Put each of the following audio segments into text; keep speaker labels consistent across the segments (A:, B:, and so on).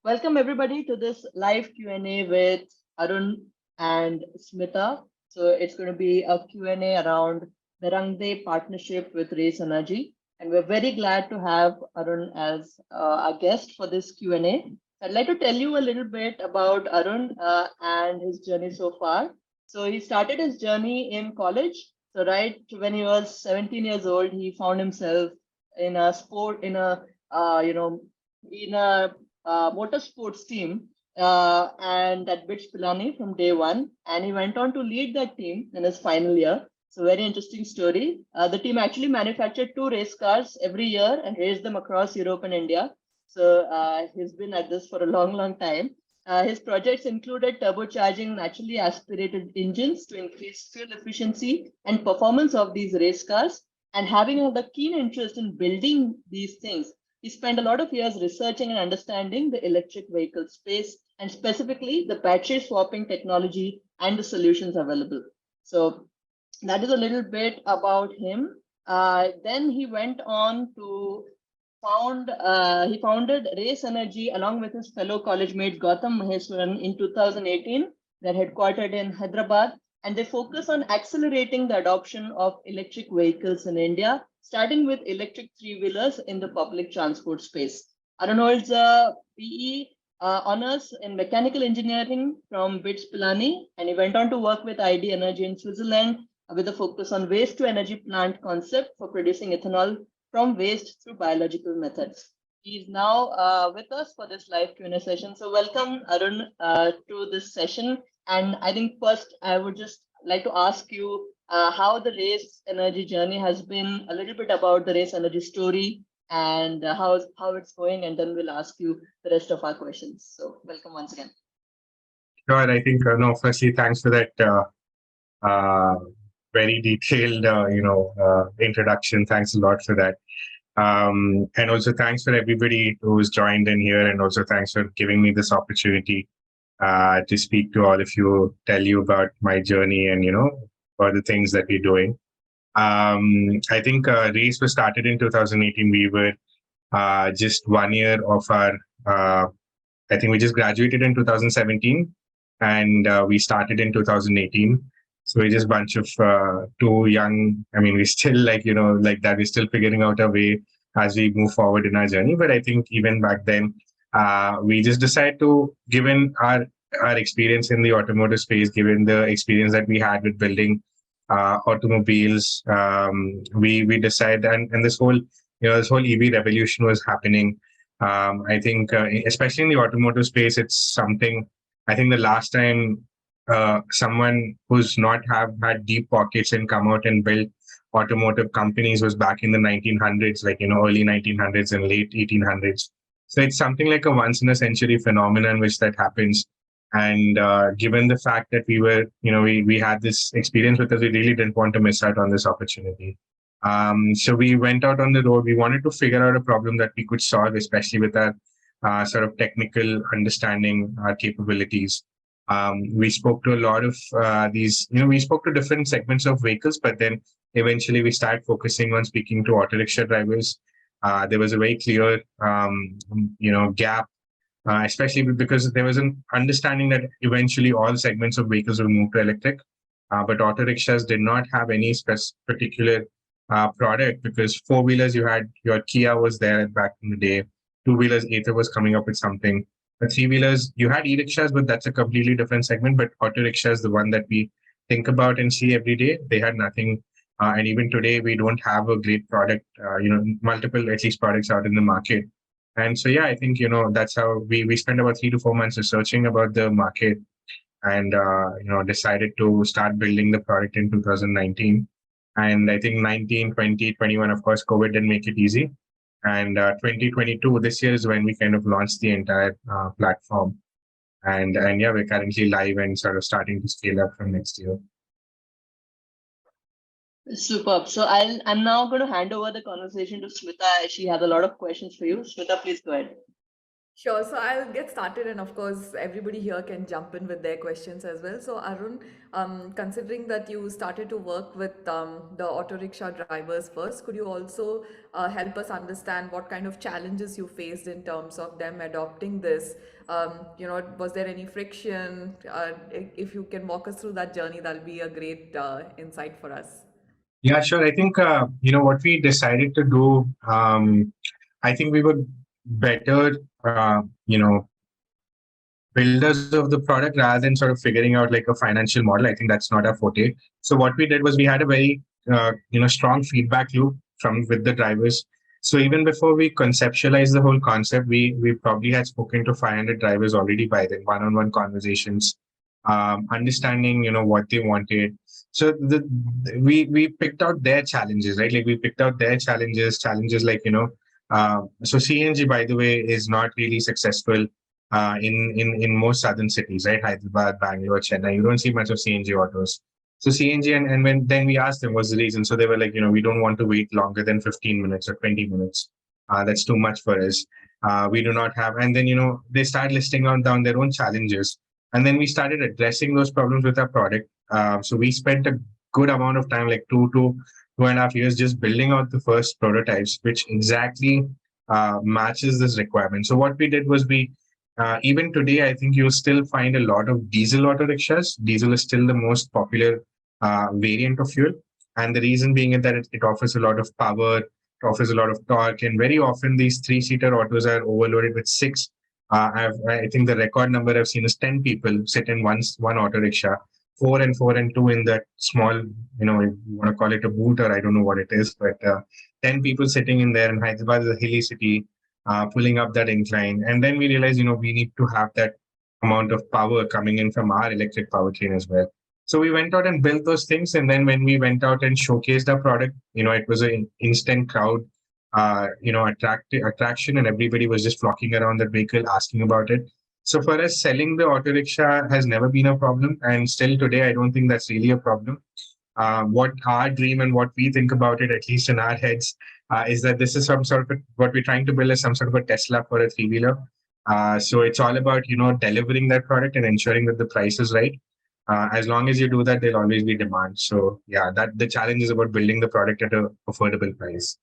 A: Welcome everybody to this live Q&A with Arun and Smita. So it's going to be a Q&A around the Rangde partnership with RacEnergy. And we're very glad to have Arun as our guest for this Q&A. I'd like to tell you a little bit about Arun and his journey so far. So he started his journey in college. So right when he was 17 years old, he found himself in a sport, in a motorsports team and at Bits Pilani from day one. And he went on to lead that team in his final year. So very interesting story. The team actually manufactured 2 race cars every year and raced them across Europe and India. So he's been at this for a long, long time. His projects included turbocharging naturally aspirated engines to increase fuel efficiency and performance of these race cars. And having a keen interest in building these things, he spent a lot of years researching and understanding the electric vehicle space and specifically the battery swapping technology and the solutions available. So that is a little bit about him. Then he went on to he founded RacEnergy along with his fellow college mate Gautam Maheswaran in 2018. They're headquartered in Hyderabad, and they focus on accelerating the adoption of electric vehicles in India, starting with electric three-wheelers in the public transport space. Arun holds a PE honors in mechanical engineering from Bits Pilani, and he went on to work with ID Energy in Switzerland with a focus on waste to energy plant concept for producing ethanol from waste through biological methods. He's now with us for this live Q&A session. So welcome, Arun, to this session. And I think first I would just like to ask you how the RacEnergy journey has been, a little bit about the RacEnergy story and how it's going, and then we'll ask you the rest of our questions. So welcome once again.
B: Sure, I think, firstly, thanks for that very detailed, introduction. Thanks a lot for that. And also thanks for everybody who's joined in here, and also thanks for giving me this opportunity to speak to all of you, tell you about my journey and, all the things that we're doing. I think Race was started in 2018. We were just 1 year of our, I think we just graduated in 2017 and we started in 2018. So we're just a bunch of too young. I mean, we're still like that. We're still figuring out our way as we move forward in our journey. But I think even back then, we just decided to, given our experience in the automotive space, given the experience that we had with building automobiles, we decided, and this whole EV revolution was happening. I think, especially in the automotive space, it's something. I think the last time someone who's not have had deep pockets and come out and build automotive companies was back in the 1900s, early 1900s and late 1800s. So it's something like a once in a century phenomenon which that happens. And given the fact that we were, we had this experience with us, we really didn't want to miss out on this opportunity. So we went out on the road. We wanted to figure out a problem that we could solve, especially with our sort of technical understanding, our capabilities. We spoke to a lot of these, we spoke to different segments of vehicles, but then eventually we started focusing on speaking to auto rickshaw drivers. There was a very clear, gap, especially because there was an understanding that eventually all segments of vehicles will move to electric, but auto rickshaws did not have any particular product, because four-wheelers, you had your Kia was there back in the day, two-wheelers, Ather was coming up with something. The three-wheelers, you had e-rickshaws, but that's a completely different segment. But auto rickshaw is the one that we think about and see every day. They had nothing. And even today, we don't have a great product, multiple, at least, products out in the market. And so, yeah, I think, that's how we spent about 3 to 4 months researching about the market and, decided to start building the product in 2019. And I think 19, 20, 21, of course, COVID didn't make it easy. And 2022, this year is when we kind of launched the entire platform. And yeah, we're currently live and sort of starting to scale up from next year.
A: Superb. So I'm now going to hand over the conversation to Smita. She has a lot of questions for you. Smita, please go ahead.
C: Sure. So I'll get started, and of course, everybody here can jump in with their questions as well. So, Arun, considering that you started to work with the auto rickshaw drivers first, could you also help us understand what kind of challenges you faced in terms of them adopting this? Was there any friction? If you can walk us through that journey, that'll be a great insight for us.
B: Yeah, sure. I think what we decided to do. I think we were better, builders of the product rather than sort of figuring out like a financial model. I think that's not our forte. So what we did was we had a very strong feedback loop from with the drivers. So even before we conceptualized the whole concept, we probably had spoken to 500 drivers already by then, one-on-one conversations, understanding what they wanted. So we picked out their challenges, right? Like we picked out their challenges like so CNG, by the way, is not really successful in most southern cities, right? Hyderabad, Bangalore, Chennai. You don't see much of CNG autos. So CNG, and when then we asked them what's the reason, so they were like, we don't want to wait longer than 15 minutes or 20 minutes. That's too much for us. We do not have, and then they started listing on down their own challenges, and then we started addressing those problems with our product. So we spent a good amount of time, like 2 to 2.5 years, just building out the first prototypes, which exactly matches this requirement. So what we did was we even today, I think you'll still find a lot of diesel auto rickshaws. Diesel is still the most popular variant of fuel. And the reason being is that it offers a lot of power, it offers a lot of torque, and very often these three-seater autos are overloaded with six. I think the record number I've seen is 10 people sit in one auto rickshaw, four and two in that small, if you want to call it a boot or I don't know what it is, but 10 people sitting in there. And Hyderabad is a hilly city, pulling up that incline. And then we realized, we need to have that amount of power coming in from our electric powertrain as well. So we went out and built those things. And then when we went out and showcased our product, it was an instant crowd, attraction, and everybody was just flocking around the vehicle asking about it. So for us, selling the auto rickshaw has never been a problem. And still today, I don't think that's really a problem. What our dream and what we think about it, at least in our heads, is that this is some sort of what we're trying to build is some sort of a Tesla for a three-wheeler. So it's all about delivering that product and ensuring that the price is right. As long as you do that, there'll always be demand. So yeah, that the challenge is about building the product at a affordable price.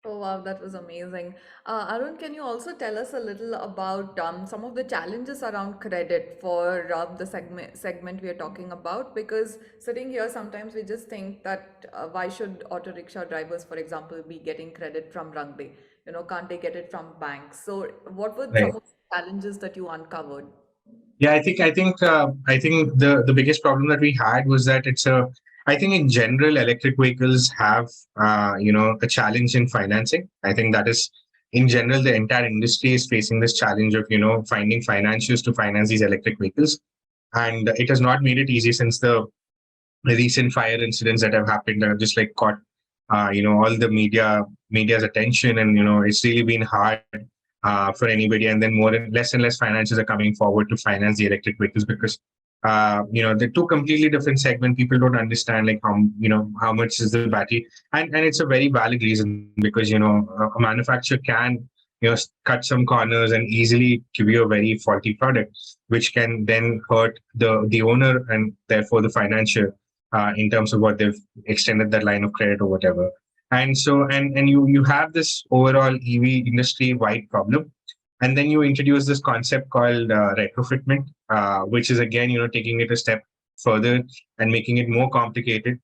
C: Oh wow, that was amazing. Arun, can you also tell us a little about some of the challenges around credit for the segment we are talking about? Because sitting here, sometimes we just think that why should auto rickshaw drivers, for example, be getting credit from Rangde? Can't they get it from banks? So, what were
B: Right.
C: some of the challenges that you uncovered?
B: Yeah, I think the biggest problem that we had was that I think in general electric vehicles have a challenge in financing. I think that is in general the entire industry is facing this challenge of finding financiers to finance these electric vehicles, and it has not made it easy since the recent fire incidents that have happened that have just like caught all the media's attention, and it's really been hard for anybody. And then less and less financiers are coming forward to finance the electric vehicles because they're two completely different segments. People don't understand like how much is the battery, and it's a very valid reason because a manufacturer can cut some corners and easily give you a very faulty product, which can then hurt the owner and therefore the financier in terms of what they've extended that line of credit or whatever. And so, and you have this overall EV industry wide problem, and then you introduce this concept called retrofitment, which is again taking it a step further and making it more complicated.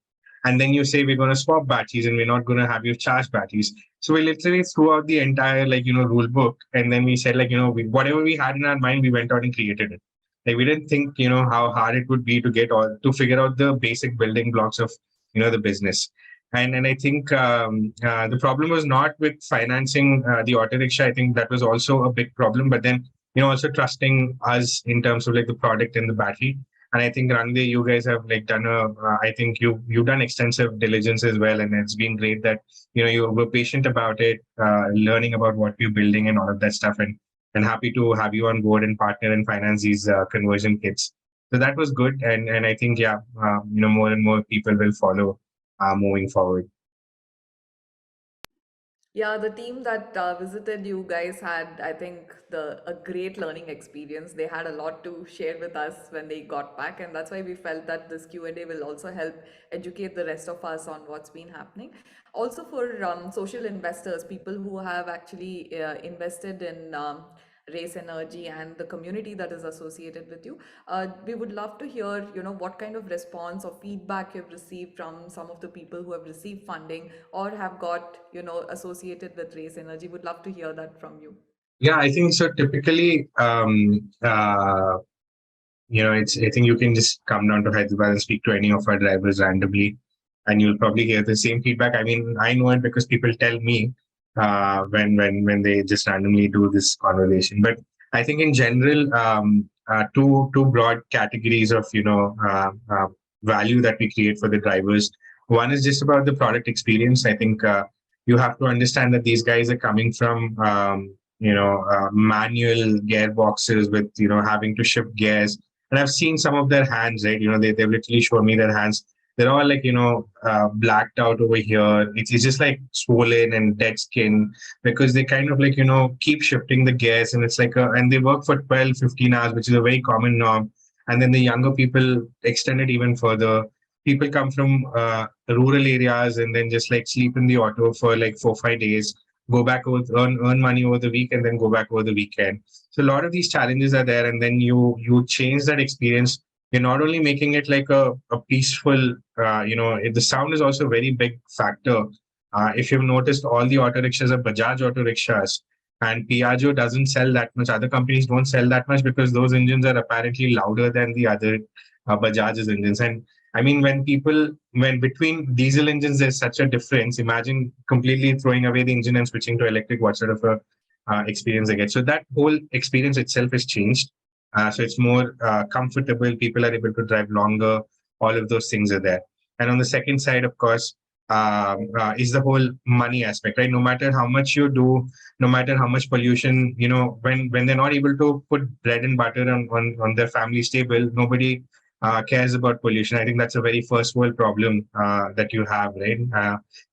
B: And then you say we're going to swap batteries and we're not going to have you charge batteries. So we literally threw out the entire rule book, and then we said whatever we had in our mind, we went out and created it. Like we didn't think how hard it would be to figure out the basic building blocks of the business. And I think the problem was not with financing the auto rickshaw. I think that was also a big problem. But then also trusting us in terms of like the product and the battery. And I think Randy, you guys have done I think you've done extensive diligence as well, and it's been great that you were patient about it, learning about what we're building and all of that stuff, and happy to have you on board and partner and finance these conversion kits. So that was good, and I think more and more people will follow moving forward.
C: Yeah, the team that visited you guys had, I think, a great learning experience. They had a lot to share with us when they got back, and that's why we felt that this Q&A will also help educate the rest of us on what's been happening. Also, for social investors, people who have actually invested in RacEnergy and the community that is associated with you, we would love to hear, what kind of response or feedback you've received from some of the people who have received funding or have got, associated with RacEnergy. Would love to hear that from you.
B: Yeah, I think so. Typically, it's, I think you can just come down to Hyderabad and speak to any of our drivers randomly, and you'll probably hear the same feedback. I mean, I know it because people tell me when they just randomly do this conversation. But I think in general, two broad categories of value that we create for the drivers. One is just about the product experience. I think you have to understand that these guys are coming from manual gearboxes with having to shift gears, and I've seen some of their hands, right? They've literally shown me their hands. They're all like, blacked out over here. It's just like swollen and dead skin because they kind of like, keep shifting the gears, and it's like, and they work for 12, 15 hours, which is a very common norm. And then the younger people extend it even further. People come from rural areas and then just like sleep in the auto for like 4, 5 days, go back, earn money over the week, and then go back over the weekend. So a lot of these challenges are there, and then you change that experience. You're not only making it like a peaceful, the sound is also a very big factor. If you've noticed, all the auto rickshaws are Bajaj auto rickshaws, and Piaggio doesn't sell that much. Other companies don't sell that much because those engines are apparently louder than the other Bajaj's engines. And I mean, when between diesel engines, there's such a difference. Imagine completely throwing away the engine and switching to electric, what sort of a experience they get. So that whole experience itself has changed. So it's more comfortable. People are able to drive longer. All of those things are there. And on the second side, of course, is the whole money aspect, right? No matter how much you do, no matter how much pollution, when they're not able to put bread and butter on their family's table, nobody cares about pollution. I think that's a very first world problem that you have, right?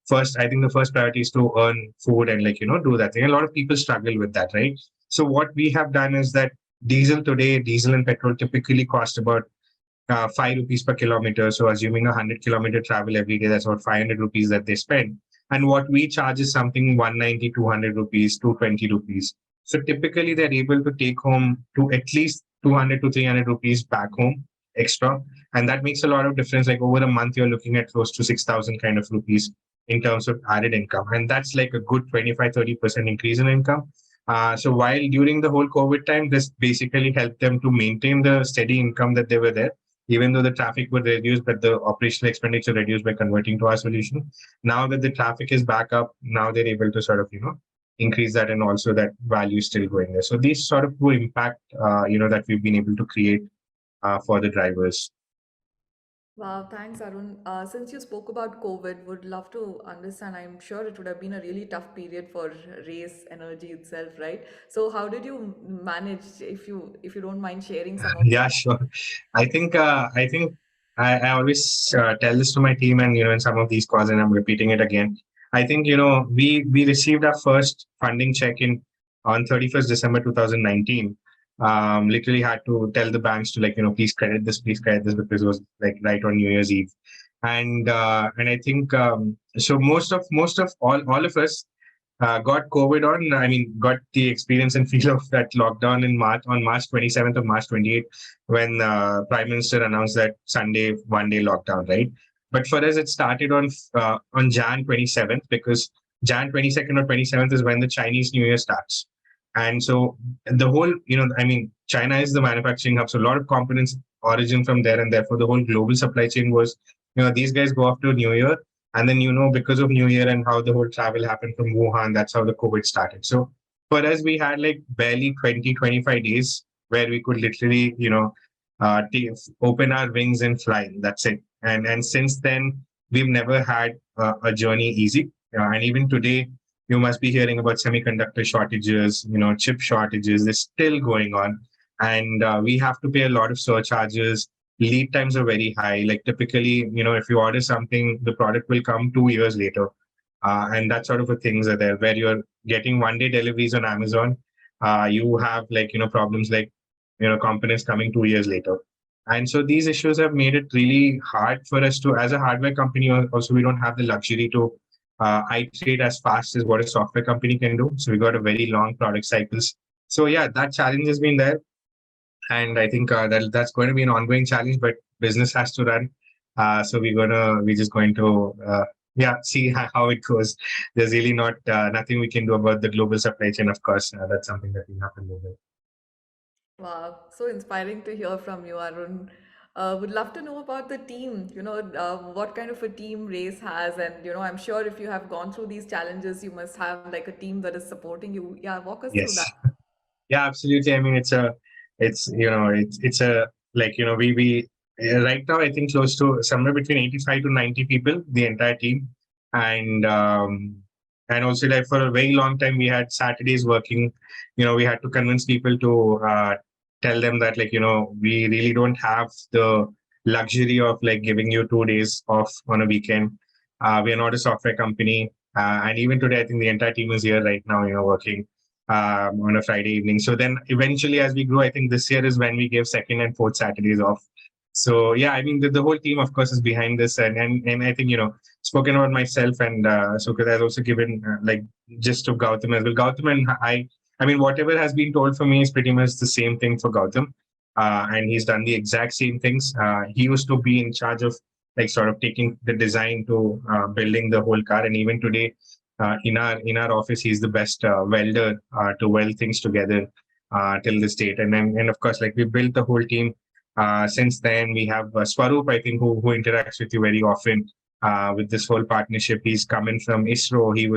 B: First, I think the first priority is to earn food and do that thing. A lot of people struggle with that, right? So what we have done is that diesel and petrol typically cost about 5 rupees per kilometer. So assuming 100-kilometer travel every day, that's about 500 rupees that they spend. And what we charge is something 190, 200 rupees, 220 rupees. So typically they're able to take home to at least 200 to 300 rupees back home extra. And that makes a lot of difference. Like over a month, you're looking at close to 6,000 kind of rupees in terms of added income. And that's like a good 25-30% increase in income. So while during the whole COVID time, this basically helped them to maintain the steady income that they were there, even though the traffic would reduce, but the operational expenditure reduced by converting to our solution. Now that the traffic is back up, now they're able to sort of, increase that, and also that value is still going there. So these sort of do impact, that we've been able to create for the drivers.
C: Wow, thanks, Arun. Since you spoke about COVID, would love to understand. I'm sure it would have been a really tough period for RacEnergy itself, right? So how did you manage, if you don't mind sharing some of
B: Yeah, sure. I think I always tell this to my team, and in some of these calls, and I'm repeating it again. I think we received our first funding check in on 31st December 2019. Literally had to tell the banks to please credit this, because it was like right on New Year's Eve. And I think so most of all of us got COVID on. I mean, got the experience and feel of that lockdown on March 27th or March 28th, when Prime Minister announced that Sunday 1 day lockdown, right? But for us, it started on Jan 27th, because Jan 22nd or 27th is when the Chinese New Year starts. And so the whole, I mean, China is the manufacturing hub, so a lot of components origin from there, and therefore the whole global supply chain was, these guys go after New Year. And then, because of New Year and how the whole travel happened from Wuhan, that's how the COVID started. So for us, we had like barely 20, 25 days where we could literally, open our wings and fly. That's it. And since then, we've never had a journey easy. And even today, you must be hearing about semiconductor shortages, chip shortages. They're still going on. And we have to pay a lot of surcharges. Lead times are very high. Like typically, if you order something, the product will come 2 years later. And that sort of a things are there where you're getting 1 day deliveries on Amazon. You have like, problems like, components coming 2 years later. And so these issues have made it really hard for us to, as a hardware company, also, we don't have the luxury to iterate as fast as what a software company can do. So we got a very long product cycles. So yeah, that challenge has been there. And I think that's going to be an ongoing challenge, but business has to run. So we're just going to, see how it goes. There's really nothing we can do about the global supply chain. Of course, that's something that we have to live with.
C: Wow, so inspiring to hear from you, Arun. Would love to know about the team, what kind of a team Race has. And, I'm sure if you have gone through these challenges, you must have like a team that is supporting you. Yeah, walk us through that.
B: Yes. Yeah, absolutely. I mean, it's a, like, we right now, I think close to somewhere between 85 to 90 people, the entire team. And, and also like for a very long time, we had Saturdays working, we had to convince people to, tell them that, like, we really don't have the luxury of like giving you 2 days off on a weekend. We are not a software company. And even today, I think the entire team is here right now, working on a Friday evening. So then eventually, as we grow, I think this year is when we give second and fourth Saturdays off. So yeah, I mean, the whole team, of course, is behind this. And I think, spoken about myself, and Sukhit has also given like just to Gautam as well. Gautam and I mean, whatever has been told for me is pretty much the same thing for Gautam. And he's done the exact same things. He used to be in charge of like sort of taking the design to building the whole car. And even today, in our office, he's the best welder to weld things together till this date. And of course, like we built the whole team. Since then, we have Swaroop, I think, who interacts with you very often with this whole partnership. He's coming from ISRO. He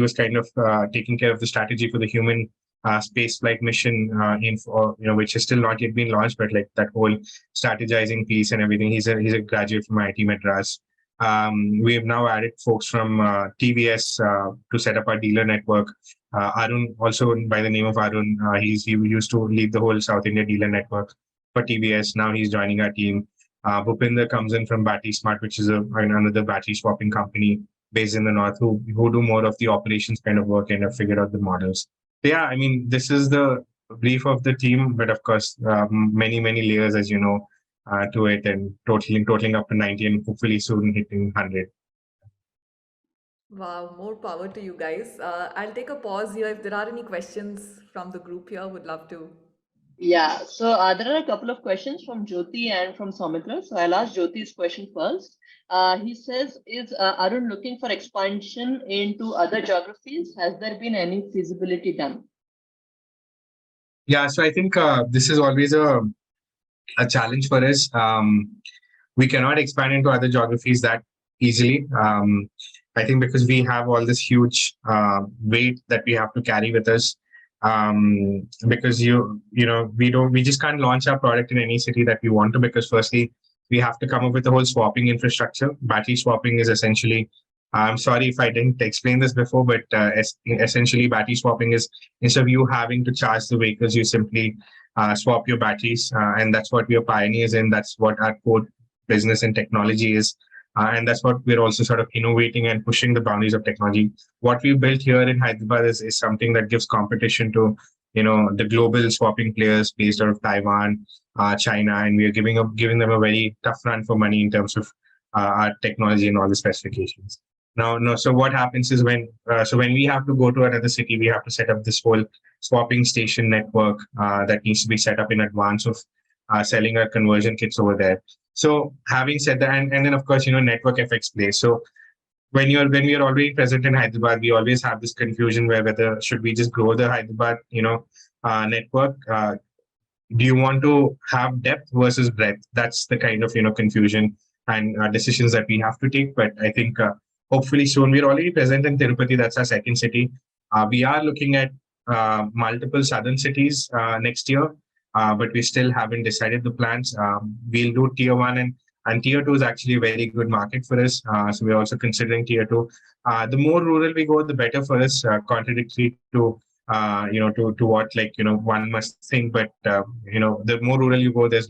B: was kind of taking care of the strategy for the human space flight mission which has still not yet been launched, but like that whole strategizing piece and everything. He's a graduate from IIT Madras. We have now added folks from TVS to set up our dealer network. Arun, also by the name of Arun, he used to lead the whole South India dealer network for TVS. Now he's joining our team. Bhupinder comes in from Battery Smart, which is another battery swapping company based in the north, who do more of the operations kind of work and have figured out the models. So yeah, I mean, this is the brief of the team, but of course, many layers, as you know, to it, and totaling up to 90, and hopefully soon hitting 100.
C: Wow, more power to you guys. I'll take a pause here. If there are any questions from the group here, would love to.
A: Yeah, so there are a couple of questions from Jyoti and from Soumitra. So I'll ask Jyoti's question first. He says, is Arun looking for expansion into other geographies? Has there been any feasibility done?
B: Yeah, so I think this is always a challenge for us. We cannot expand into other geographies that easily. I think because we have all this huge weight that we have to carry with us. Because we just can't launch our product in any city that we want to, because firstly, we have to come up with the whole swapping infrastructure. Battery swapping is essentially, I'm sorry if I didn't explain this before, but essentially battery swapping is, instead of you having to charge the vehicles, you simply swap your batteries. And that's what we are pioneers in. That's what our core business and technology is. And that's what we're also sort of innovating and pushing the boundaries of technology. What we built here in Hyderabad is something that gives competition to, the global swapping players based out of Taiwan, China, and we are giving them a very tough run for money in terms of our technology and all the specifications. No. So what happens is when we have to go to another city, we have to set up this whole swapping station network that needs to be set up in advance of selling our conversion kits over there. So having said that, and then of course, network effects play. So when we are already present in Hyderabad, we always have this confusion whether should we just grow the Hyderabad, network. Do you want to have depth versus breadth? That's the kind of, confusion and decisions that we have to take. But I think hopefully soon, we're already present in Tirupati. That's our second city. We are looking at multiple southern cities next year. But we still haven't decided the plans. We'll do tier 1 and tier 2 is actually a very good market for us. So we're also considering tier 2. The more rural we go, the better for us, contradictory to, to what, one must think. But, the more rural you go, there's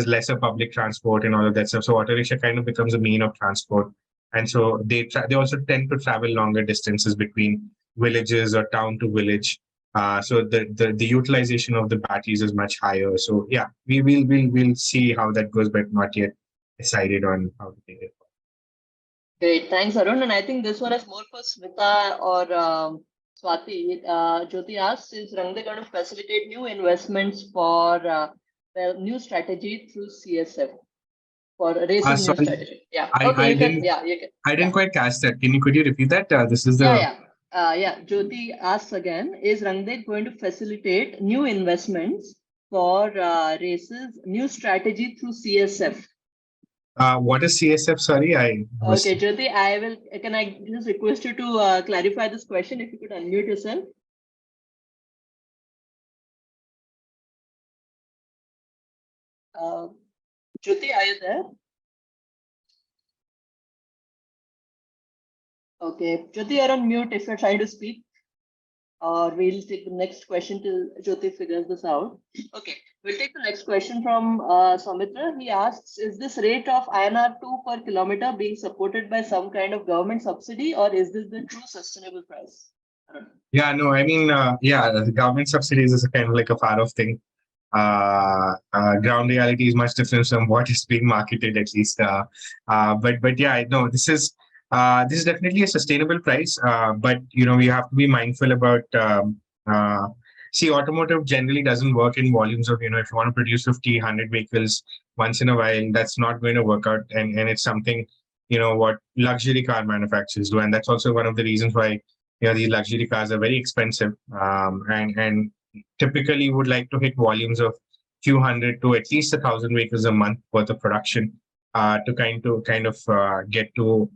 B: lesser public transport and all of that stuff. So auto rickshaw kind of becomes a mean of transport. and so they also tend to travel longer distances between villages or town to village. So the utilization of the batteries is much higher. So yeah, we'll see how that goes, but not yet decided on how to take it.
A: Great, thanks, Arun. And I think this one is more for Smita or Swati. Jyoti asks, is Rangde going to facilitate new investments for new strategy through CSF for races new
B: Sorry,
A: strategy? Yeah.
B: I
A: Okay,
B: I
A: you can.
B: didn't
A: Yeah, you can.
B: I didn't
A: Yeah.
B: quite catch that. Could you repeat that? This is
A: Yeah,
B: the
A: yeah. Yeah, Jyoti asks again, is Rangde going to facilitate new investments for races new strategy through CSF?
B: what is CSF? Sorry, I was.
A: Okay, Jyoti, can I just request you to clarify this question if you could unmute yourself? Jyoti, are you there? Okay, Jyoti, you're on mute if you're trying to speak, or we'll take the next question till Jyoti figures this out. Okay, we'll take the next question from Soumitra. He asks, is this rate of INR 2 per kilometer being supported by some kind of government subsidy, or is this the true sustainable price? I don't know.
B: Yeah, no, I mean, yeah, the government subsidies is a kind of like a far off thing. Ground reality is much different from what is being marketed, at least. But yeah, I know this is definitely a sustainable price. But we have to be mindful about. See, automotive generally doesn't work in volumes of, if you want to produce 50, 100 vehicles once in a while, that's not going to work out. And it's something, what luxury car manufacturers do. And that's also one of the reasons why, these luxury cars are very expensive. And typically would like to hit volumes of few hundred to at least 1,000 vehicles a month worth of production to kind of get to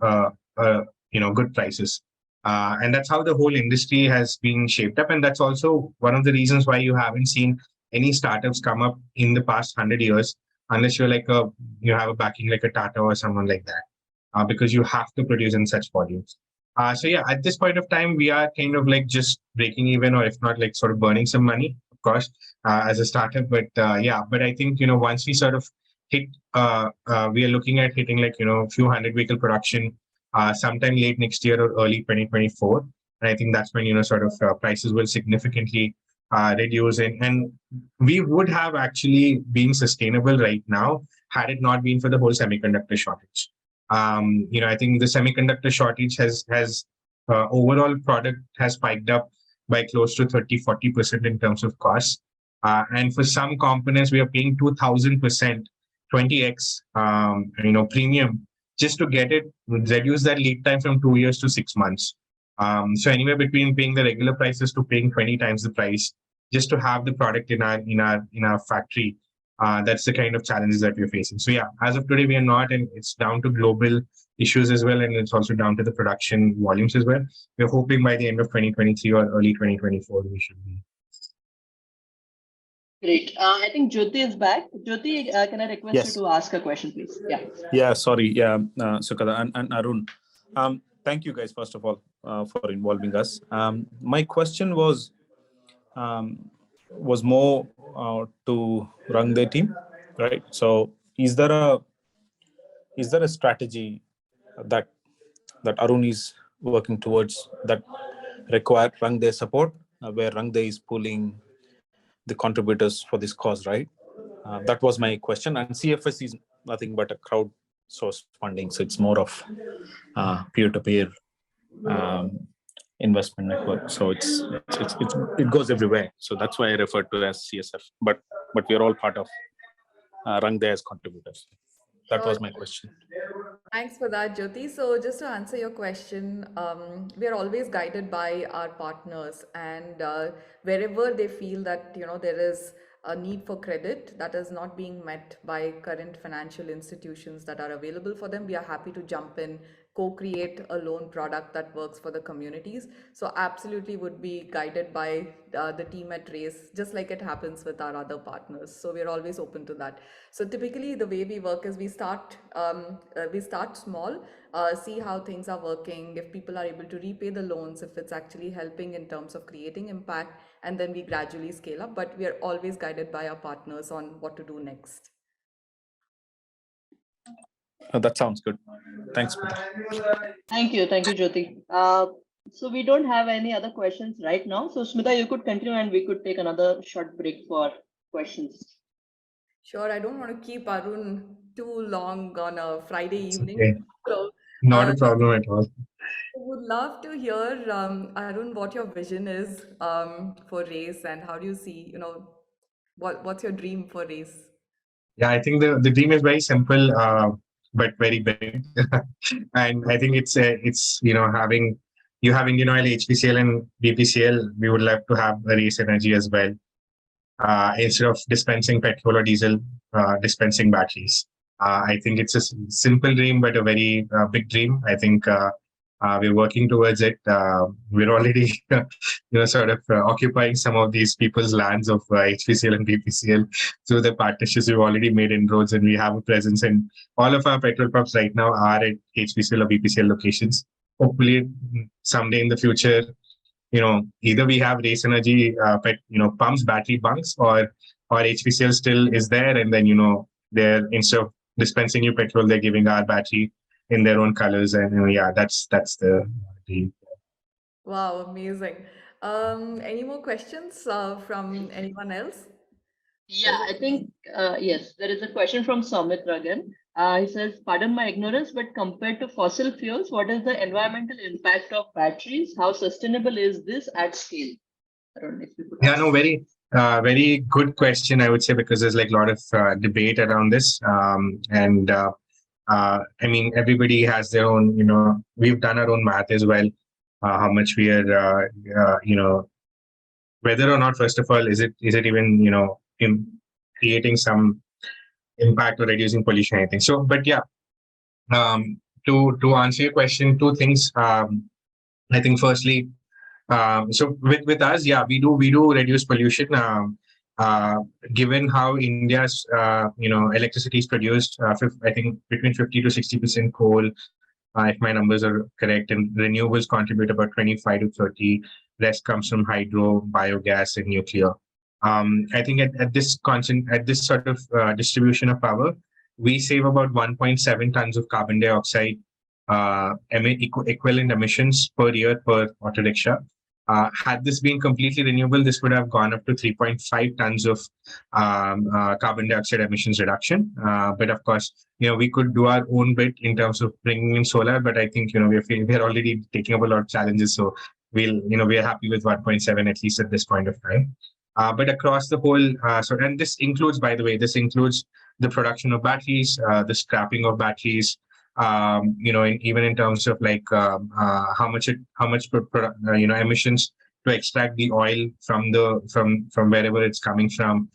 B: good prices. And that's how the whole industry has been shaped up. And that's also one of the reasons why you haven't seen any startups come up in the past 100 years, unless you have a backing like a Tata or someone like that, because you have to produce in such volumes. So yeah, at this point of time, we are kind of like just breaking even, or if not, like sort of burning some money, of course, as a startup. But yeah, but I think once we sort of hit, we are looking at hitting like a few hundred vehicle production sometime late next year or early 2024, and I think that's when sort of prices will significantly reduce, and we would have actually been sustainable right now had it not been for the whole semiconductor shortage. I think the semiconductor shortage has overall product has spiked up by close to 30-40% in terms of cost. And for some components, we are paying 2,000%, 20x, premium just to get it, reduce that lead time from 2 years to 6 months. So anywhere between paying the regular prices to paying 20 times the price just to have the product in our factory. That's the kind of challenges that we're facing. So yeah, as of today, we are not, and it's down to global issues as well, and it's also down to the production volumes as well. We're hoping by the end of 2023 or early 2024, we should be.
A: Great. I think Jyoti is back. Jyoti, can I request you to ask a question, please? Yeah.
D: Yeah, sorry. Yeah, Sukada and Arun. Thank you guys, first of all, for involving us. My question was more to run the team, right? So is there a strategy that Arun is working towards that require Rangde support, where Rangde is pulling the contributors for this cause, right? That was my question. And CFS is nothing but a crowd source funding, so it's more of peer-to-peer investment network. So it goes everywhere. So that's why I referred to it as CSF. But we are all part of Rangde as contributors. That was my question.
C: Thanks for that, Jyoti. So, just to answer your question, we are always guided by our partners, and wherever they feel that there is a need for credit that is not being met by current financial institutions that are available for them, we are happy to jump in, co-create a loan product that works for the communities. So, absolutely would be guided by the team at Race, just like it happens with our other partners. So, we are always open to that. So typically the way we work is we start small, see how things are working, if people are able to repay the loans, if it's actually helping in terms of creating impact, and then we gradually scale up. But we are always guided by our partners on what to do next.
D: That sounds good. Thanks, Smita.
A: Thank you, Jyoti. So we don't have any other questions right now. So Smita, you could continue, and we could take another short break for questions.
C: Sure, I don't want to keep Arun too long on a Friday
B: It's
C: evening.
B: okay.
C: So,
B: Not a problem at all.
C: would love to hear, Arun, what your vision is for race and how do you see, what's your dream for race?
B: Yeah, I think the dream is very simple, but very big. And I think it's having HPCL and BPCL. We would love to have a RacEnergy as well. Instead of dispensing petrol or diesel, dispensing batteries. I think it's a simple dream, but a very big dream. I think we're working towards it. We're already, sort of occupying some of these people's lands of HPCL and BPCL through the partnerships we've already made inroads, and we have a presence in all of our petrol pumps right now are at HPCL or BPCL locations. Hopefully, someday in the future, either we have RacEnergy, pumps, battery bunks, or HPCL still is there, and then they're, instead of dispensing you petrol, they're giving our battery in their own colors, and that's the deal.
C: Wow, amazing. Any more questions from anyone else?
A: Yeah, I think, yes, there is a question from Samit again. He says, pardon my ignorance, but compared to fossil fuels, what is the environmental impact of batteries? How sustainable is this at scale? I don't know if you could
B: Yeah,
A: answer.
B: no, very good question, I would say, because there's like a lot of debate around this. I mean, everybody has their own, we've done our own math as well, how much we are, whether or not, first of all, is it even, creating some impact or reducing pollution, anything. So, but yeah, to answer your question, two things. I think firstly, so with us, yeah, we do reduce pollution. Given how India's electricity is produced, I think between 50 to 60% coal, if my numbers are correct, and renewables contribute about 25 to 30. Rest comes from hydro, biogas, and nuclear. I think at this sort of distribution of power, we save about 1.7 tons of carbon dioxide equivalent emissions per year per auto rickshaw. Had this been completely renewable, this would have gone up to 3.5 tons of carbon dioxide emissions reduction. But of course, we could do our own bit in terms of bringing in solar. But I think we're already taking up a lot of challenges, so we are happy with 1.7 at least at this point of time. But across the whole, and this includes, by the way, the production of batteries, the scrapping of batteries, even in terms of like how much emissions to extract the oil from wherever it's coming from.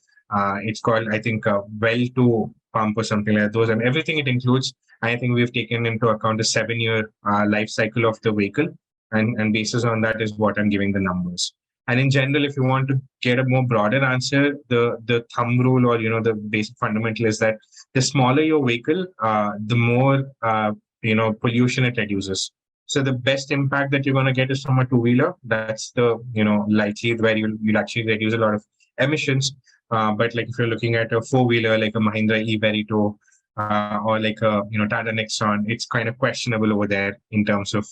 B: It's called, I think, well to pump or something like those, and everything it includes. I think we've taken into account a 7-year life cycle of the vehicle, and basis on that is what I'm giving the numbers. And in general, if you want to get a more broader answer, the thumb rule, or the basic fundamental is that the smaller your vehicle, the more pollution it reduces. So the best impact that you're going to get is from a two-wheeler. That's the likely where you'll actually reduce a lot of emissions. But like if you're looking at a four-wheeler like a Mahindra e-Verito or like a Tata Nexon, it's kind of questionable over there in terms of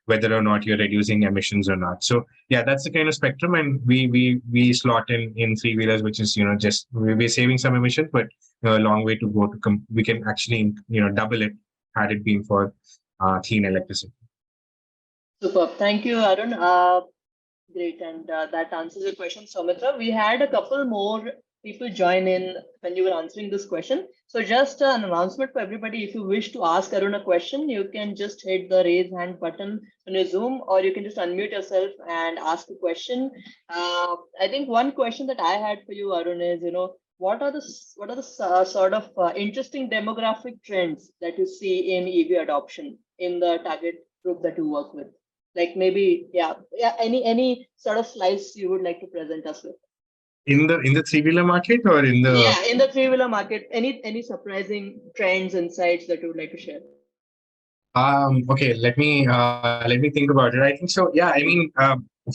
B: whether or not you're reducing emissions or not. So yeah, that's the kind of spectrum, and we slot in three-wheelers, which is just we're saving some emissions, but a long way to go to we can actually double it had it been for clean electricity.
A: Superb. Thank you, Arun. Great, and that answers your question, Soumitra. We had a couple more people join in when you were answering this question. So just an announcement for everybody: if you wish to ask Arun a question, you can just hit the raise hand button on your Zoom, or you can just unmute yourself and ask a question. I think one question that I had for you, Arun, is what are the sort of interesting demographic trends that you see in EV adoption in the target group that you work with? Like maybe, any sort of slice you would like to present us with?
B: In the three-wheeler market, or in the
A: in the three-wheeler market, any surprising trends, insights that you would like to share?
B: Okay, let me think about it. I think so. Yeah, I mean,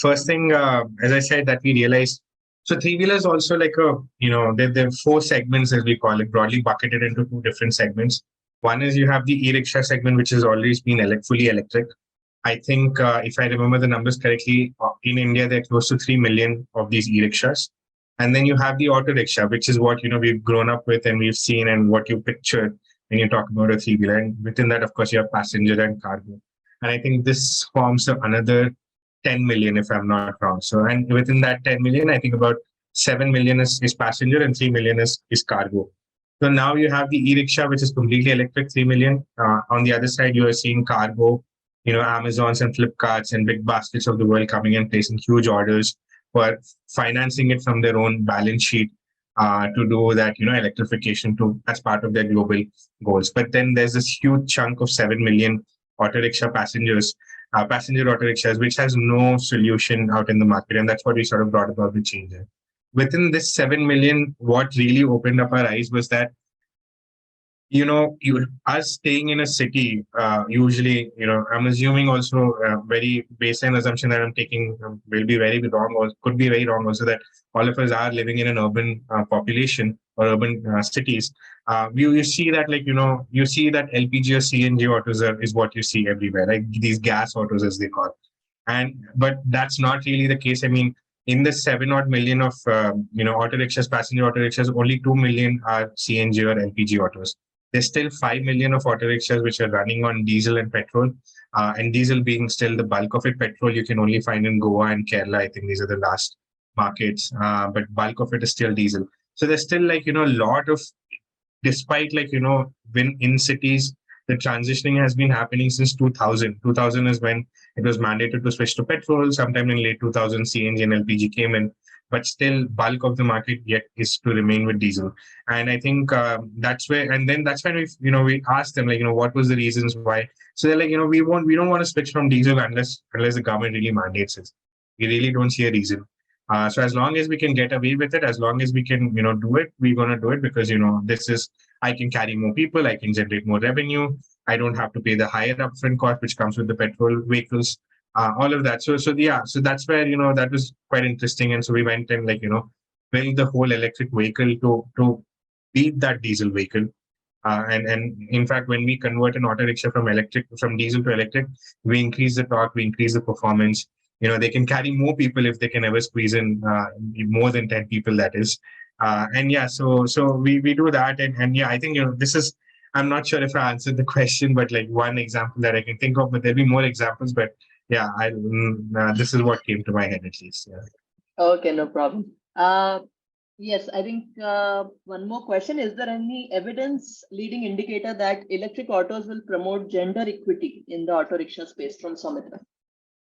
B: first thing, as I said, that we realized. So three-wheelers also like there are 4 segments, as we call it, broadly bucketed into 2 different segments. One is you have the e-rickshaw segment, which has always been fully electric. I think if I remember the numbers correctly, in India, there are close to 3 million of these e-rickshaws. And then you have the auto rickshaw, which is what, we've grown up with and we've seen and what you picture when you talk about a three-wheeler. And within that, of course, you have passenger and cargo. And I think this forms another 10 million, if I'm not wrong. So, and within that 10 million, I think about 7 million is passenger and 3 million is cargo. So now you have the e-rickshaw, which is completely electric, 3 million. On the other side, you are seeing cargo, Amazons and Flipkarts and big baskets of the world coming and placing huge orders for financing it from their own balance sheet to do that, electrification as part of their global goals. But then there's this huge chunk of 7 million auto rickshaw passengers, passenger auto rickshaws, which has no solution out in the market. And that's what we sort of brought about the change there. Within this 7 million, what really opened up our eyes was that, us staying in a city, usually, I'm assuming also a very baseline assumption that I'm taking will be very wrong or could be very wrong also, that all of us are living in an urban population or urban cities. You see that, you see that LPG or CNG autos is what you see everywhere, like these gas autos as they call. But that's not really the case. I mean, in the 7 odd million of, auto rickshaws, passenger auto rickshaws, only 2 million are CNG or LPG autos. There's still 5 million of auto rickshaws which are running on diesel and petrol, and diesel being still the bulk of it. Petrol you can only find in Goa and Kerala. I think these are the last markets, but bulk of it is still diesel. So there's still a lot of, despite when in cities, the transitioning has been happening since 2000. 2000 is when it was mandated to switch to petrol. Sometime in late 2000, CNG and LPG came in. But still, bulk of the market yet is to remain with diesel, and I think that's where. And then that's when we asked them what was the reasons why. So they're like, we don't want to switch from diesel unless the government really mandates it. We really don't see a reason. So as long as we can get away with it, as long as we can do it, we're gonna do it because this is, I can carry more people, I can generate more revenue, I don't have to pay the higher upfront cost which comes with the petrol vehicles. All of that. So that's where, that was quite interesting. And so we went and build the whole electric vehicle to beat that diesel vehicle. And in fact, when we convert an auto rickshaw from diesel to electric, we increase the torque, we increase the performance. They can carry more people if they can ever squeeze in more than 10 people, that is. So we do that. And I think, this is, I'm not sure if I answered the question, but one example that I can think of, but there'll be more examples, but yeah, this is what came to my head at least. Yeah.
A: Okay, no problem. Yes, I think one more question. Is there any evidence, leading indicator that electric autos will promote gender equity in the auto rickshaw space from Soumitra?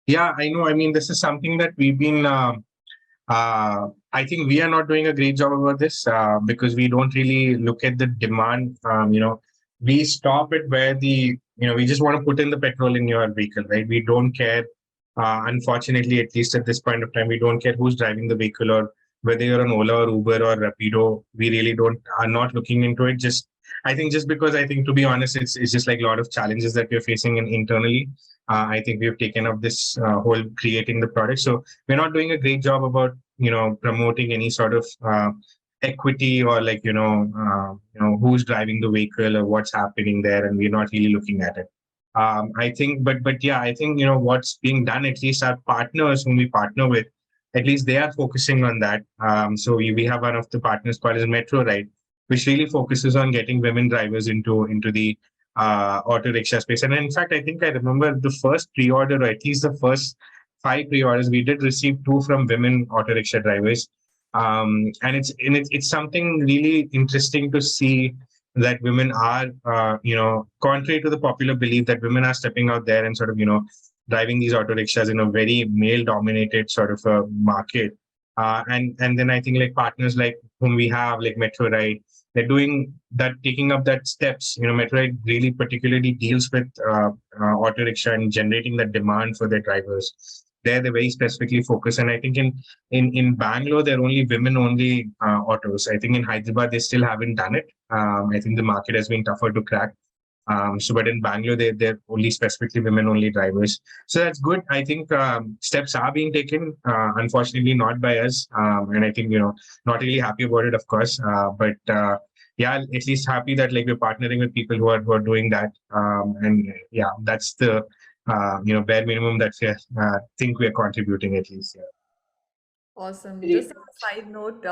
B: Yeah, I know. I mean, this is something that we've been, I think we are not doing a great job about this because we don't really look at the demand. We stop it where we just want to put in the petrol in your vehicle, right? We don't care. Unfortunately, at least at this point of time, we don't care who's driving the vehicle or whether you're on Ola or Uber or Rapido. We really are not looking into it. I think, to be honest, it's just a lot of challenges that we're facing internally. I think we've taken up this whole creating the product. So we're not doing a great job about, promoting any sort of equity or who's driving the vehicle or what's happening there, and we're not really looking at it. I think, but yeah, I think what's being done, at least our partners whom we partner with, at least they are focusing on that. So we have one of the partners called as Metro Ride, which really focuses on getting women drivers into the auto rickshaw space. And in fact, I think I remember the first pre-order, or at least the first 5 pre-orders, we did receive 2 from women auto rickshaw drivers. And it's something really interesting to see that women are, contrary to the popular belief that women are stepping out there and sort of, driving these auto rickshaws in a very male-dominated sort of a market. And then I think partners whom we have, like Metro Ride, they're doing that, taking up that steps. Metro Ride really particularly deals with auto rickshaw and generating that demand for their drivers. They're very specifically focused. And I think in Bangalore, they're only women-only autos. I think in Hyderabad, they still haven't done it. I think the market has been tougher to crack. But in Bangalore, they're only specifically women-only drivers. So that's good. I think steps are being taken, unfortunately not by us. And I think, not really happy about it, of course. But yeah, at least happy that like we're partnering with people who are doing that. And yeah, that's the bare minimum that we think we are contributing at least. Yeah.
C: Awesome.
A: Great.
C: Just on a side note,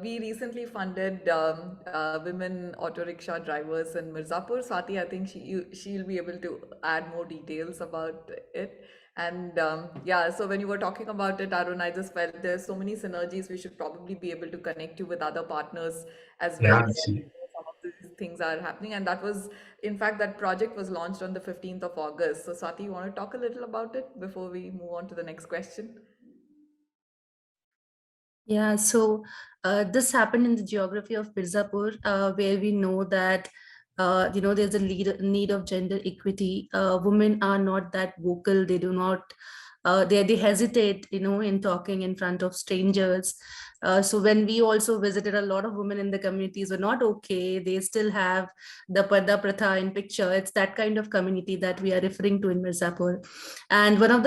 C: we recently funded women auto rickshaw drivers in Mirzapur. Swati, I think she'll be able to add more details about it. And yeah, so when you were talking about it, Arun, I just felt there's so many synergies. We should probably be able to connect you with other partners as well,
B: Yeah.
C: where some of these things are happening. And that was, in fact, that project was launched on the 15th of August. So Swati, you want to talk a little about it before we move on to the next question?
E: Yeah, so this happened in the geography of Mirzapur, where we know that there's a need of gender equity. Women are not that vocal; they do not. They hesitate, in talking in front of strangers. So when we also visited, a lot of women in the communities were not okay. They still have the Parda Pratha in picture. It's that kind of community that we are referring to in Mirzapur. And one of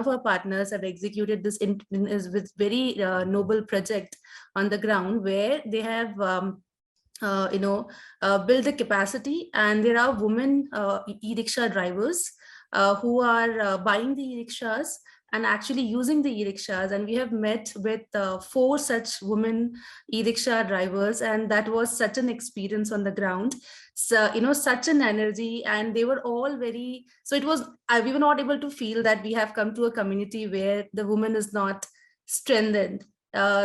E: our partners have executed this is with very noble project on the ground where they have build the capacity, and there are women e-rickshaw drivers who are buying the e-rickshaws and actually using the e-rickshaws, and we have met with 4 such women e-rickshaw drivers, and that was such an experience on the ground. So such an energy, and they were all very, so it was we were not able to feel that we have come to a community where the woman is not strengthened.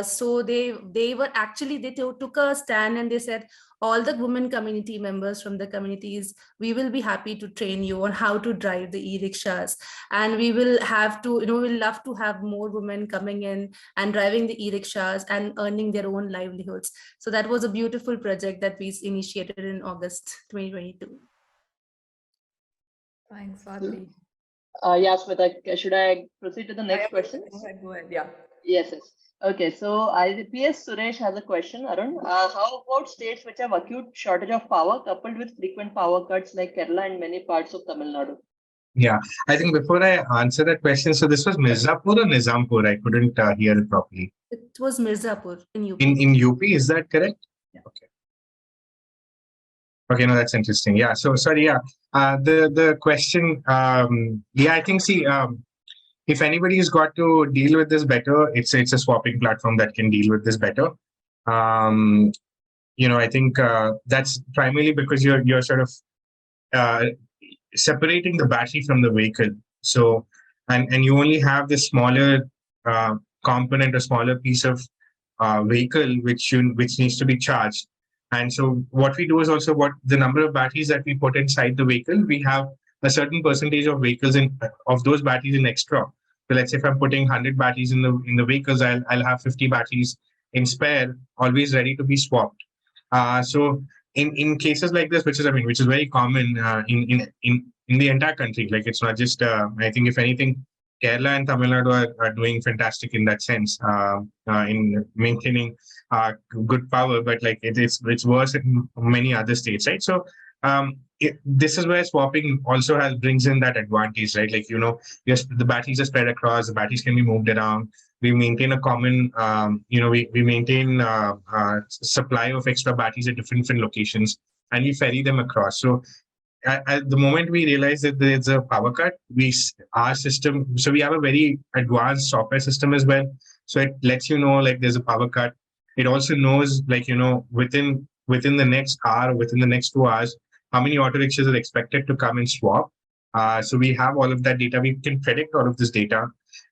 E: So they were actually, they took a stand and they said, all the women community members from the communities, we will be happy to train you on how to drive the e-rickshaws, and we will have to, we'll love to have more women coming in and driving the e-rickshaws and earning their own livelihoods. So that was a beautiful project that we initiated in August 2022.
C: Thanks, Swati.
A: Yeah, Smita, should I proceed to the next question?
C: Go ahead. Yeah.
A: Yes. Okay, so PS Suresh has a question, Arun. How about states which have acute shortage of power coupled with frequent power cuts like Kerala and many parts of Tamil Nadu?
B: Yeah, I think before I answer that question, so this was Mirzapur or Nizampur? I couldn't hear it properly.
E: It was Mirzapur in UP.
B: In UP, is that correct?
E: Yeah.
B: Okay. Okay, no, that's interesting. Yeah. So sorry. Yeah. The question. Yeah, I think. See, if anybody has got to deal with this better, it's a swapping platform that can deal with this better. I think that's primarily because you're sort of separating the battery from the vehicle. So, and you only have this smaller component, a smaller piece of vehicle which needs to be charged. And so what we do is also what the number of batteries that we put inside the vehicle, we have a certain percentage of vehicles of those batteries in extra. So let's say if I'm putting 100 batteries in the vehicles, I'll have 50 batteries in spare, always ready to be swapped. So in cases like this, which is very common in the entire country, like it's not just I think if anything, Kerala and Tamil Nadu are doing fantastic in that sense, in maintaining good power, but like it's worse in many other states, right? So this is where swapping also brings in that advantage, right? Like the batteries are spread across, the batteries can be moved around. We maintain a common, we maintain supply of extra batteries at different locations, and we ferry them across. So at the moment we realize that there's a power cut, our system, so we have a very advanced software system as well. So it lets you know like there's a power cut. It also knows like within the next hour, within the next 2 hours, how many auto rickshaws are expected to come and swap. So we have all of that data. We can predict all of this data,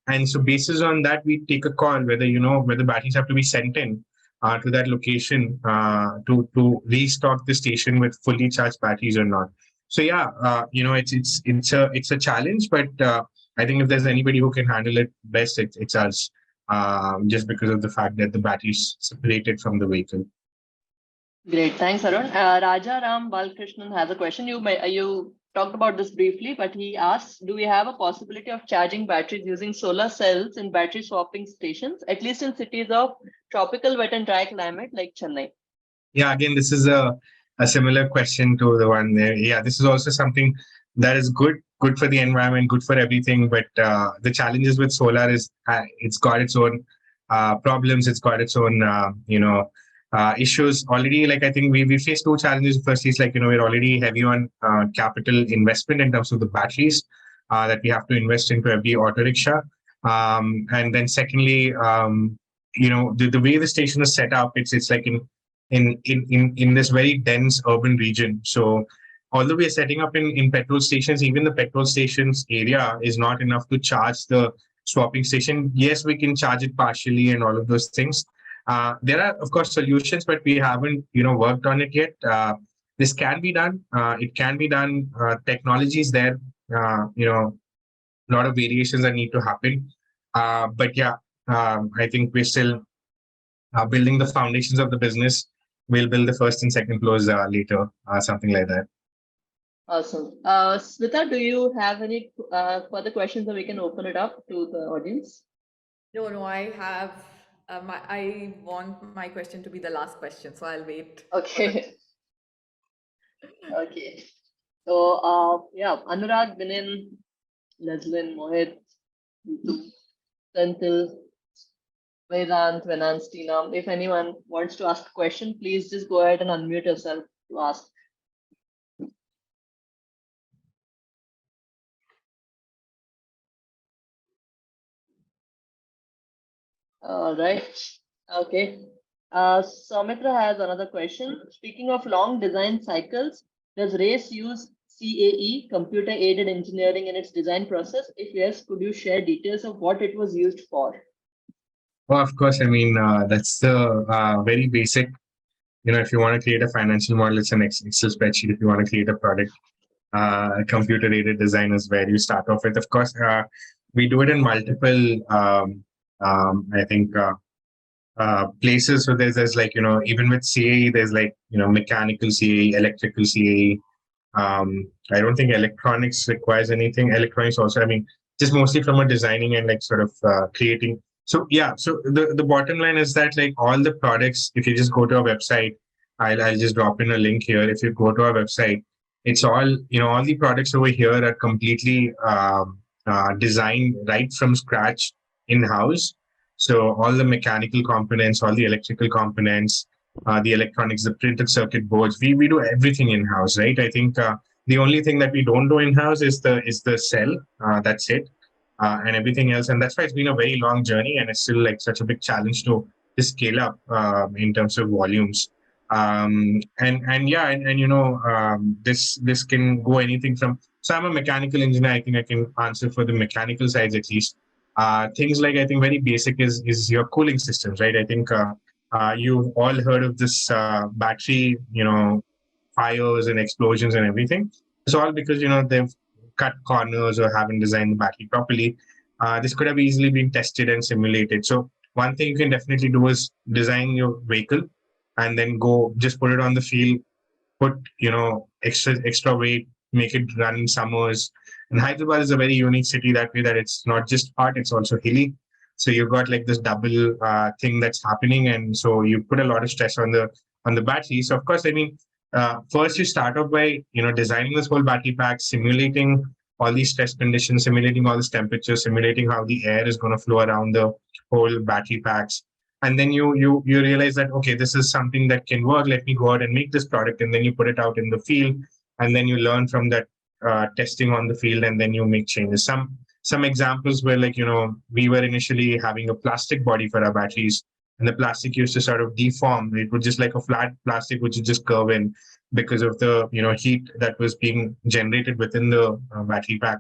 B: and so basis on that we take a call whether batteries have to be sent in to that location to restock the station with fully charged batteries or not. So yeah, it's a challenge, but I think if there's anybody who can handle it best, it's us, just because of the fact that the battery is separated from the vehicle.
A: Great, thanks, Arun. Raja Ram Balkrishnan has a question. You talked about this briefly, but he asks, do we have a possibility of charging batteries using solar cells in battery swapping stations, at least in cities of tropical wet and dry climate like Chennai?
B: Yeah, again, this is a similar question to the one there. Yeah, this is also something that is good for the environment, good for everything. But the challenges with solar is it's got its own problems. It's got its own, issues already. Like I think we face two challenges. Firstly, is like we're already heavy on capital investment in terms of the batteries that we have to invest into every auto rickshaw. And then secondly, the way the station is set up, it's like in this very dense urban region. So although we are setting up in petrol stations, even the petrol stations area is not enough to charge the swapping station. Yes, we can charge it partially and all of those things. There are, of course, solutions, but we haven't, worked on it yet. This can be done. It can be done. Technology is there. A lot of variations that need to happen. But yeah, I think we're still building the foundations of the business. We'll build the first and second floors later, something like that.
A: Awesome. Smita, do you have any further questions, or we can open it up to the audience?
C: No, I have. I want my question to be the last question, so I'll wait.
A: Okay. Okay. So, Anurag, Binin, Leslin, Mohit, Senthil, Vedant, Venance, Tina. If anyone wants to ask a question, please just go ahead and unmute yourself to ask. All right. Okay. Soumitra has another question. Speaking of long design cycles, does RACE use CAE, computer aided engineering, in its design process? If yes, could you share details of what it was used for?
B: Well, of course, I mean, that's the very basic. If you want to create a financial model, it's an Excel spreadsheet. If you want to create a product, computer aided design is where you start off with. Of course, we do it in multiple, I think, places. So there's like, even with CAE, there's like, mechanical CAE, electrical CAE. I don't think electronics requires anything. Electronics also, I mean, just mostly from a designing and like sort of creating. So yeah, so the bottom line is that like all the products, if you just go to our website, I'll just drop in a link here. If you go to our website, it's all, all the products over here are completely designed right from scratch in-house. So all the mechanical components, all the electrical components, the electronics, the printed circuit boards, we do everything in-house, right? I think the only thing that we don't do in-house is the cell. That's it. And everything else. And that's why it's been a very long journey, and it's still like such a big challenge to scale up in terms of volumes. This can go anything from. So I'm a mechanical engineer. I think I can answer for the mechanical sides at least. Things like I think very basic is your cooling systems, right? I think you've all heard of this battery, fires and explosions and everything. It's all because they've cut corners or haven't designed the battery properly. This could have easily been tested and simulated. So one thing you can definitely do is design your vehicle and then go just put it on the field, put extra weight, make it run in summers. And Hyderabad is a very unique city that way that it's not just hot, it's also hilly. So you've got like this double thing that's happening, and so you put a lot of stress on the battery. So of course, I mean, first you start off by designing this whole battery pack, simulating all these stress conditions, simulating all this temperature, simulating how the air is going to flow around the whole battery packs. And then you realize that, okay, this is something that can work. Let me go out and make this product. And then you put it out in the field, and then you learn from that testing on the field, and then you make changes. Some examples were like, we were initially having a plastic body for our batteries, and the plastic used to sort of deform. It was just like a flat plastic, which would just curve in because of the heat that was being generated within the battery pack.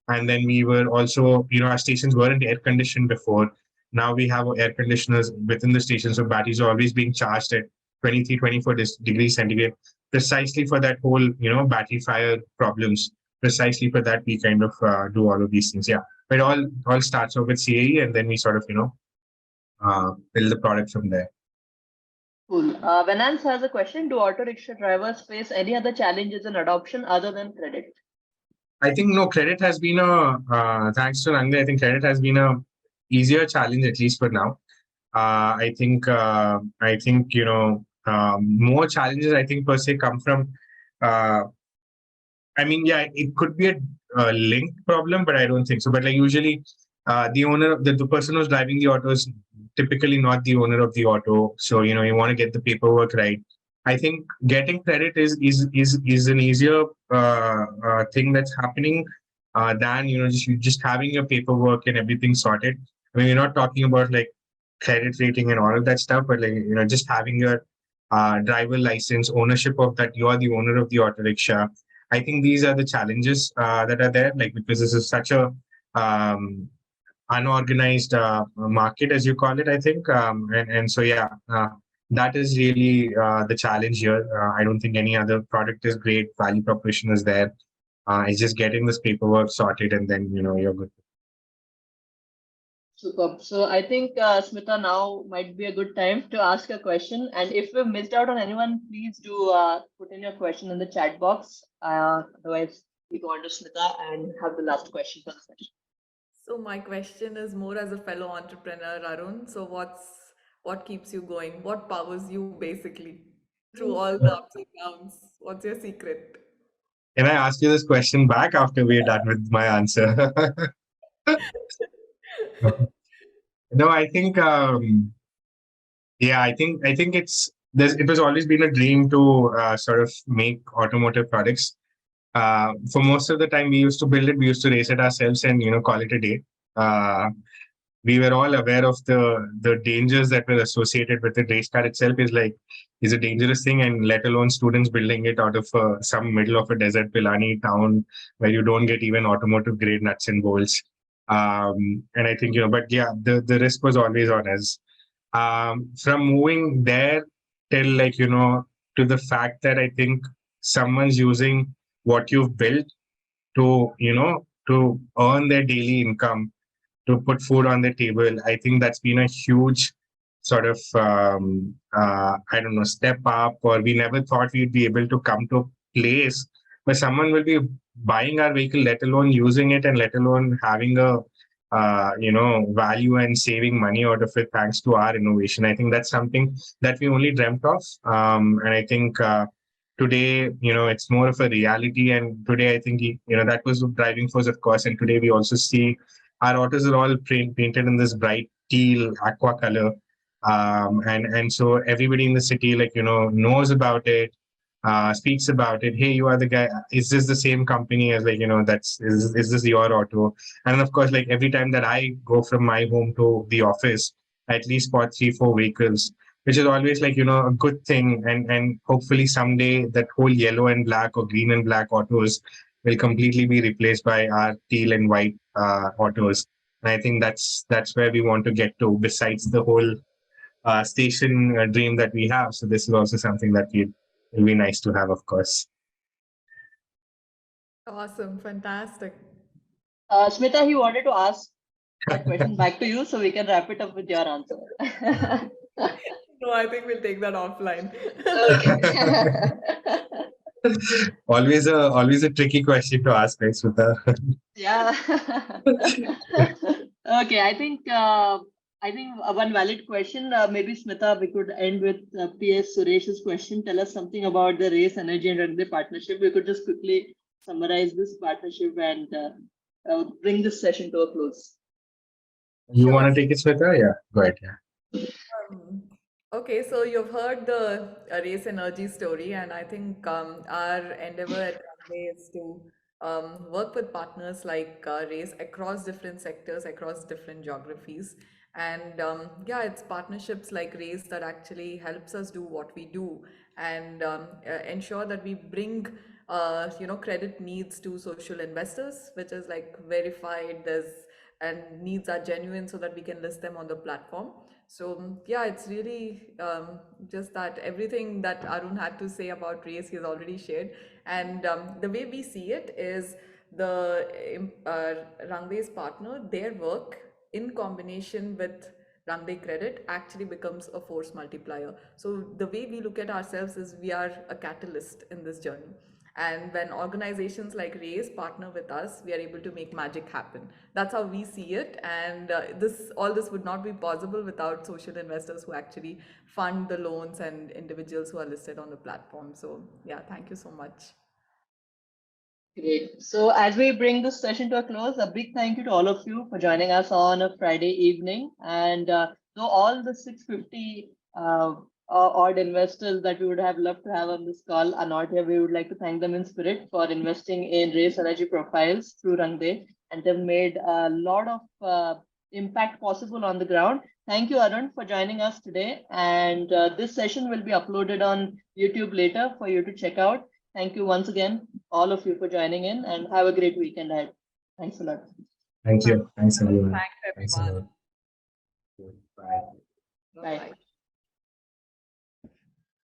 B: And then we were also, our stations weren't air conditioned before. Now we have air conditioners within the station, so batteries are always being charged at 23, 24 degrees centigrade, precisely for that whole, battery fire problems. Precisely for that, we kind of do all of these things. Yeah, but it all starts off with CAE, and then we sort of, build the product from there.
A: Cool. Venance has a question. Do auto rickshaw drivers face any other challenges in adoption other than credit?
B: I think no, credit has been thanks to Ranga, I think credit has been a easier challenge, at least for now. I think more challenges, I think, per se come from, I mean, yeah, it could be a linked problem, but I don't think so. But like usually the owner, the person who's driving the auto is typically not the owner of the auto. So, you want to get the paperwork right. I think getting credit is an easier thing that's happening than just having your paperwork and everything sorted. I mean, we're not talking about like credit rating and all of that stuff, but like just having your driver license, ownership of that, you are the owner of the auto rickshaw. I think these are the challenges that are there, like because this is such a um, unorganized market, as you call it, I think. And so, yeah, that is really the challenge here. I don't think any other product is great. Value proposition is there. It's just getting this paperwork sorted, and then, you're good.
A: Superb. So I think Smita, now might be a good time to ask a question. And if we've missed out on anyone, please do put in your question in the chat box. Otherwise, we go on to Smita and have the last question for the session.
C: So my question is more as a fellow entrepreneur, Arun. So what keeps you going? What powers you basically through all the ups and downs? What's your secret?
B: Can I ask you this question back after we're done with my answer? No, I think, yeah, I think it was always been a dream to sort of make automotive products. For most of the time, we used to build it. We used to race it ourselves and call it a day. Uh, we were all aware of the dangers that were associated with it. Race car itself is a dangerous thing, and let alone students building it out of some middle of a desert Pilani town where you don't get even automotive grade nuts and bolts. And I think but yeah, the risk was always on us. From moving there till to the fact that I think someone's using what you've built to to earn their daily income, to put food on the table. I think that's been a huge sort of I don't know, step up, or we never thought we'd be able to come to a place where someone will be buying our vehicle, let alone using it, and let alone having a value and saving money out of it thanks to our innovation. I think that's something that we only dreamt of, and I think today it's more of a reality. And today I think that was the driving force, of course. And today we also see our autos are all painted in this bright teal aqua color, and so everybody in the city knows about it, speaks about it. Hey, you are the guy. Is this the same company as is this your auto? And of course, like every time that I go from my home to the office, I at least spot 3-4 vehicles, which is always a good thing. And hopefully someday that whole yellow and black or green and black autos will completely be replaced by our teal and white autos. And I think that's where we want to get to, besides the whole station dream that we have. So this is also something that will be nice to have, of course.
C: Awesome, fantastic.
A: Smita, he wanted to ask that question back to you so we can wrap it up with your answer.
C: No, I think we'll take that offline.
A: Okay.
B: always a tricky question to ask, right, Smita?
A: Yeah. Okay, I think one valid question. Maybe Smita, we could end with PS Suresh's question. Tell us something about the RacEnergy and Reddy partnership. We could just quickly summarize this partnership and bring this session to a close.
B: You
C: Sure.
B: want to take it, Smita? Yeah, go ahead. Yeah.
C: Okay, so you've heard the RacEnergy story, and I think our endeavor at Runway is to work with partners like Race across different sectors, across different geographies. And yeah, it's partnerships like Race that actually helps us do what we do and ensure that we bring credit needs to social investors, which is like verified, and needs are genuine so that we can list them on the platform. So yeah, it's really just that everything that Arun had to say about Race he has already shared. And the way we see it is the Rangde's partner, their work in combination with Rangde Credit actually becomes a force multiplier. So the way we look at ourselves is we are a catalyst in this journey. And when organizations like Race partner with us, we are able to make magic happen. That's how we see it. And all this would not be possible without social investors who actually fund the loans and individuals who are listed on the platform. So yeah, thank you so much.
A: Great. So as we bring this session to a close, a big thank you to all of you for joining us on a Friday evening. And though all the 650 odd investors that we would have loved to have on this call are not here, we would like to thank them in spirit for investing in RacEnergy profiles through Rangde, and they've made a lot of impact possible on the ground. Thank you, Arun, for joining us today. And this session will be uploaded on YouTube later for you to check out. Thank you once again, all of you, for joining in, and have a great weekend ahead. Thanks a lot.
B: Thank you. Thanks, everyone.
C: Thanks, everyone.
B: Bye.
A: Bye.